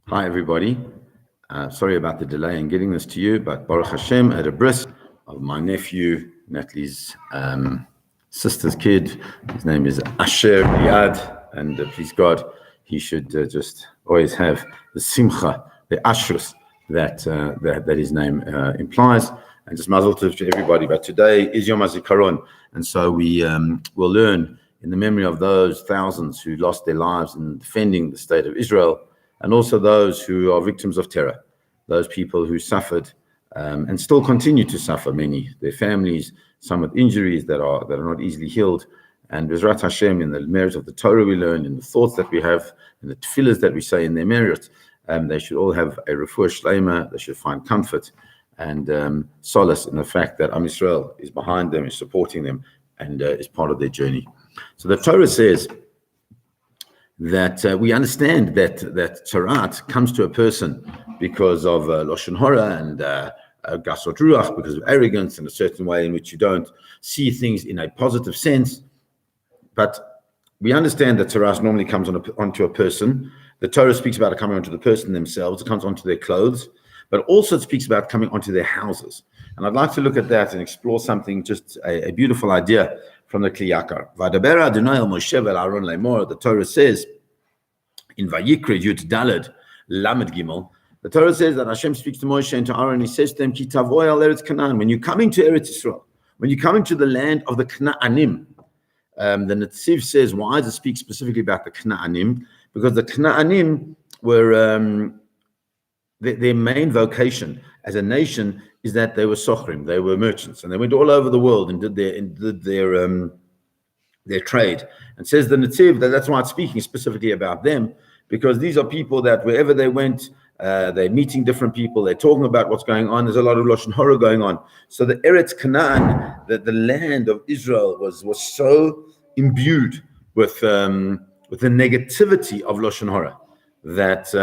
Hi, everybody. Sorry about the delay in getting this to you, but Baruch Hashem, at a bris of my nephew, Natalie's sister's kid. His name is Asher Liad, and please God, he should just always have the simcha, the ashrus that his name implies. And just mazel tov to everybody. But today is Yom HaZikaron, and so we will learn in the memory of those thousands who lost their lives in defending the state of Israel, and also those who are victims of terror, those people who suffered and still continue to suffer, many, their families, some with injuries that are not easily healed. And Bezrat Hashem, in the merit of the Torah we learn, in the thoughts that we have, in the tefillahs that we say in their merit, they should all have a refuah shleima. They should find comfort and solace in the fact that Am Yisrael is behind them, is supporting them, and is part of their journey. So the Torah says that we understand that tzarat comes to a person because of lashon hara and gasot ruach, because of arrogance and a certain way in which you don't see things in a positive sense. But we understand that tzarat normally comes onto a person. The Torah speaks about it coming onto the person themselves. It comes onto their clothes, but also it speaks about coming onto their houses. And I'd like to look at that and explore something, just a beautiful idea from the Kli Yakar. Vadaber Adonai el Moshe vel Aaron lemor. The Torah says in Vayikra Yud Daled Lamed Gimel, the Torah says that Hashem speaks to Moshe and to Aaron. He says to them, Ki tavoy al Eretz Canaan. When you're coming to Eretz Yisrael, when you're coming to the land of the Knaanim, the Netziv says, why does it speak specifically about the Knaanim? Because the Knaanim were their main vocation as a nation is that they were sochrim, they were merchants, and they went all over the world and did their trade. And says the Netziv that's why it's speaking specifically about them, because these are people that wherever they went, they're meeting different people, they're talking about what's going on. There's a lot of lashon hara going on. So the Eretz Canaan, the land of Israel, was so imbued with the negativity of lashon hara that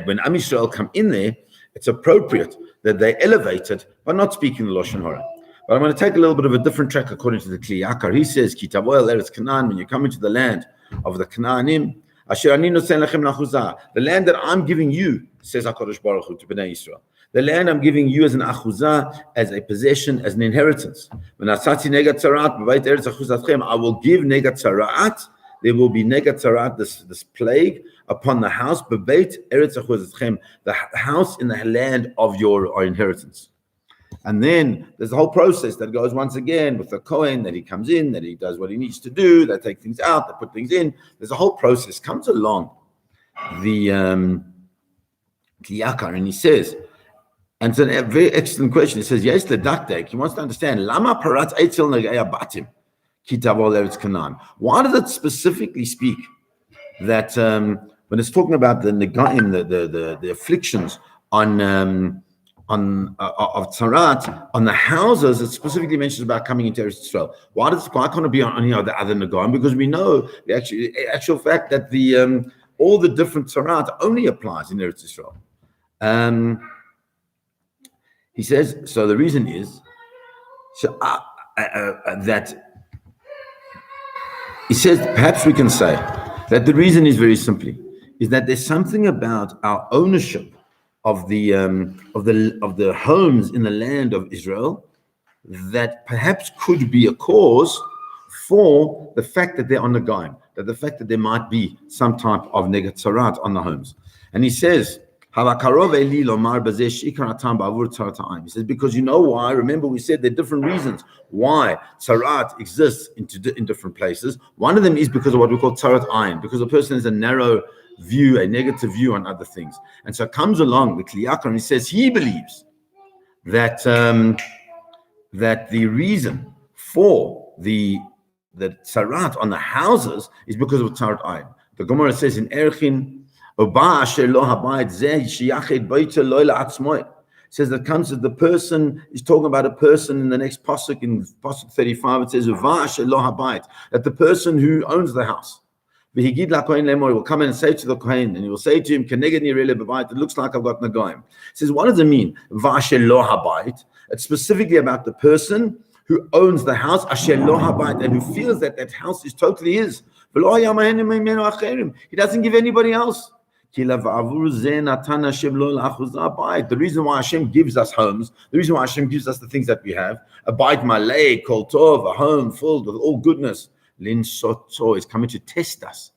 when Am Yisrael come in there, it's appropriate that they elevate it by not speaking the lashon hara. But I'm going to take a little bit of a different track according to the Kli Yakar. He says, Ki tavoy el Eretz Canaan, when you come into the land of the Knaanim, asher ani nosen lechem nachuzah, the land that I'm giving you, says HaKadosh Baruch Hu to Bnei Yisrael, the land I'm giving you as an achuzah, as a possession, as an inheritance. When asati negat tzarat b'bayit Eretz achuzatchem, I will give negat tzarat. There will be negat tzarat, this plague upon the house, b'bayit Eretz achuzatchem, the house in the land of your inheritance. And then there's a whole process that goes once again with the Kohen, that he comes in, that he does what he needs to do, they take things out, they put things in. There's a whole process. Comes along the Kli Yakar, and he says, and it's a very excellent question. He says, yes, the daktek, he wants to understand, Lama parat eitzel negaya batim, ki tavo l'eretz Canaan. Why does it specifically speak that when it's talking about the negaim, the afflictions of tzarat on the houses, it specifically mentions about coming into Eretz Yisrael. Why can't it be on any other negaim? Because we know the actual fact that the all the different tzarat only applies in Eretz Yisrael. He says, so the reason is that he says perhaps we can say that the reason is very simply is that there's something about our ownership of the homes in the land of Israel that perhaps could be a cause for the fact that they're on the negaim, that the fact that there might be some type of negat tzarat on the homes. And he says, he says, because you know why? Remember, we said there are different reasons why tzarat exists in different places. One of them is because of what we call tzarat ayin, because a person has a narrow view, a negative view on other things. And so comes along the Kli Yakar and he says he believes that that the reason for the tzarat on the houses is because of tzarat ayin. The Gemara says in Erchin, says that comes to the person, he's talking about a person in the next pasuk, in pasuk 35, it says that the person who owns the house, he will come in and say to the Kohen, and he will say to him, it looks like I've got negaim. He says, what does it mean? It's specifically about the person who owns the house, and who feels that house is totally his. He doesn't give anybody else. The reason why Hashem gives us homes, the reason why Hashem gives us the things that we have, a bait malei, kol tov, a home filled with all goodness, lin soto, is coming to test us.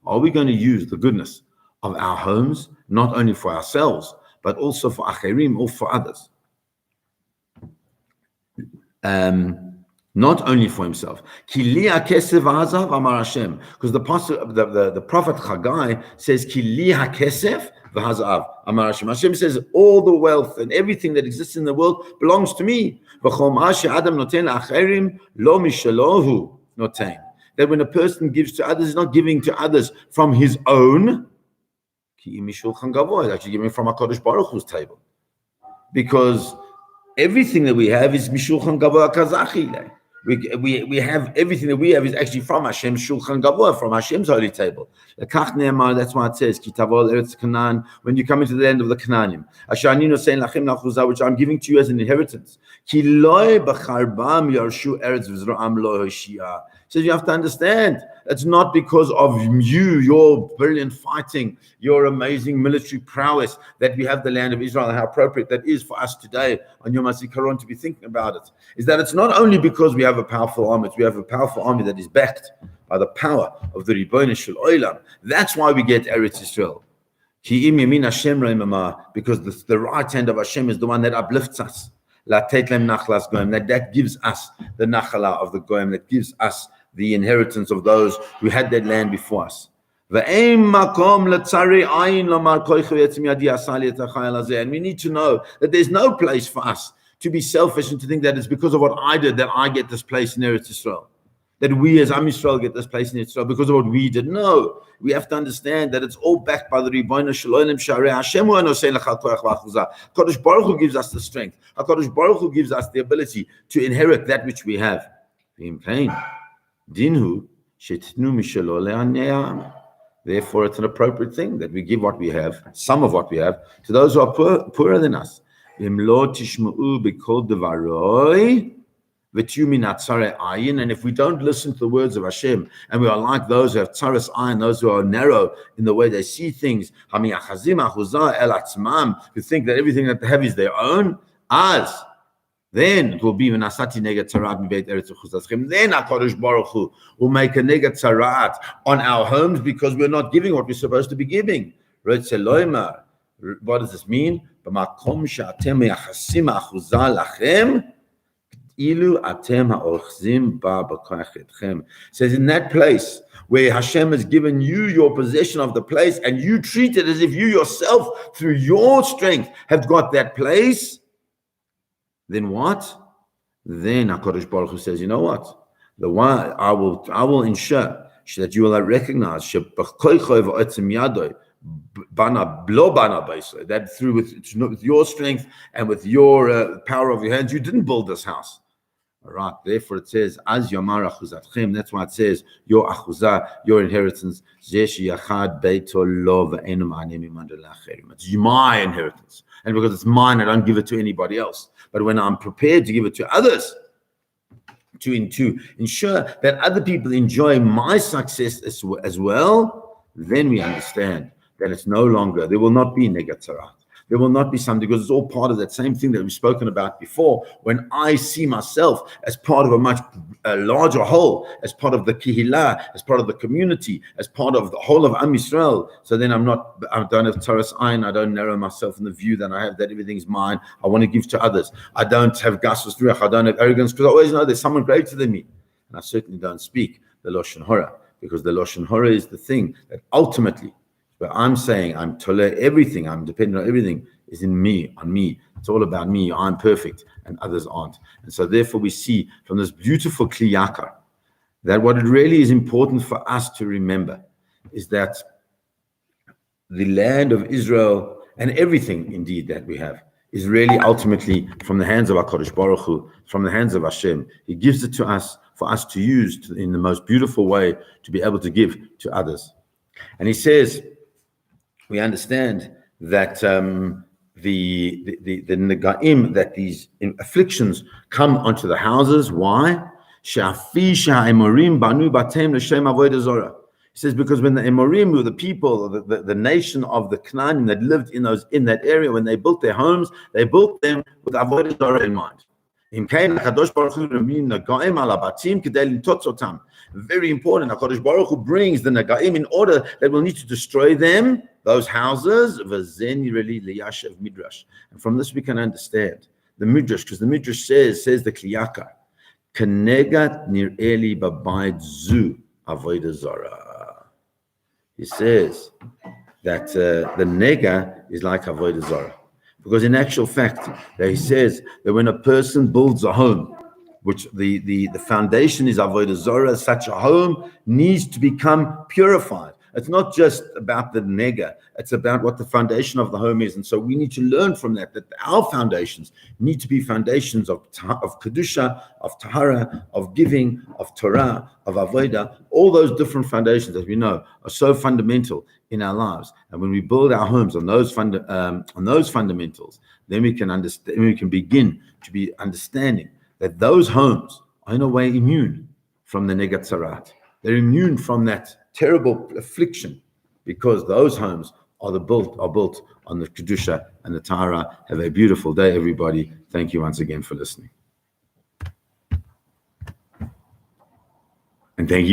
Are we going to use the goodness of our homes, not only for ourselves, but also for acherim, or for others? Not only for himself. Because the prophet Haggai says, Hashem says, all the wealth and everything that exists in the world belongs to me. That when a person gives to others, he's not giving to others from his own. He's actually giving from HaKadosh Baruch Hu's table. Because everything that we have is Mishulchan Gavoah Kazachi. We have everything that we have is actually from Hashem's Shulchan Gavoah, from Hashem's holy table. That's why it says, when you come into the land of the Canaanim, which I'm giving to you as an inheritance. Says you have to understand, it's not because of you, your brilliant fighting, your amazing military prowess, that we have the land of Israel, and how appropriate that is for us today on Yom HaZikaron to be thinking about it. Is that it's not only because we have a powerful army, we have a powerful army that is backed by the power of the Ribono Shel Olam. That's why we get Eretz Yisrael. Because the right hand of Hashem is the one that uplifts us. That gives us the nachala of the goyim, that gives us the inheritance of those who had that land before us. And we need to know that there's no place for us to be selfish and to think that it's because of what I did that I get this place in Eretz Yisrael, that we as Am Yisrael get this place in Eretz Yisrael because of what we did. No, we have to understand that it's all backed by the Ribono Shel Olam Sharei Hashem. HaKadosh Baruch Hu gives us the strength. HaKadosh Baruch Hu gives us the ability to inherit that which we have. Therefore, it's an appropriate thing that we give what we have, some of what we have, to those who are poorer than us. And if we don't listen to the words of Hashem, and we are like those who have tzaras ayin, those who are narrow in the way they see things, who think that everything that they have is their own, then it will be then HaKadosh Baruch Hu will make a negat tzarat on our homes because we're not giving what we're supposed to be giving. What does this mean? Says in that place where Hashem has given you your possession of the place and you treat it as if you yourself through your strength have got that place, then what? Then HaKadosh Baruch Hu says, you know what? The one I will ensure that you will recognize that through with your strength and with your power of your hands, you didn't build this house. All right. Therefore, it says, "Az yomar achuzatchem." That's why it says, "Your achuzah, your inheritance." It's my inheritance, and because it's mine, I don't give it to anybody else. But when I'm prepared to give it to others, to ensure that other people enjoy my success as well, then we understand that it's no longer, there will not be negat tzarat. There will not be something, because it's all part of that same thing that we've spoken about before. When I see myself as part of a much larger whole, as part of the kihila, as part of the community, as part of the whole of Am Yisrael, so then I don't have tzaras ayin, I don't narrow myself in the view that I have that everything's mine, I want to give to others. I don't have gasus ruach, I don't have arrogance, because I always know there's someone greater than me. And I certainly don't speak the Lashon Hora, because the Lashon Hora is the thing that ultimately, where I'm saying I'm toleh everything, I'm dependent on everything, is in me, on me. It's all about me. I'm perfect and others aren't. And so therefore we see from this beautiful kliyakar that what it really is important for us to remember is that the land of Israel and everything indeed that we have is really ultimately from the hands of HaKadosh Baruch Hu, from the hands of Hashem. He gives it to us for us to use in the most beautiful way to be able to give to others. And he says, we understand that the negaim, that these afflictions come onto the houses. Why? He says, because when the Emorim were the people, the nation of the Canaanim that lived in that area, when they built their homes, they built them with Avodah Zarah in mind. Very important. HaKadosh Baruch Hu brings the Nagaim in order that we'll need to destroy them, those houses. And from this we can understand the Midrash, because the Midrash says the Kliyaka, Kenegat nir'eli babayit zu avodah zarah. He says that the nega is like avodah zarah, because in actual fact, he says that when a person builds a home, which the foundation is avodah zarah, such a home needs to become purified. It's not just about the nega, it's about what the foundation of the home is. And so we need to learn from that our foundations need to be foundations of kedusha, of tahara, of giving, of Torah, of avodah. All those different foundations that we know are so fundamental in our lives. And when we build our homes on those fundamentals, then we can understand, we can begin to be understanding that those homes are in a way immune from the negat sarat. They're immune from that terrible affliction, because those homes are built on the kedusha and the tahara. Have a beautiful day, everybody. Thank you once again for listening, and thank you.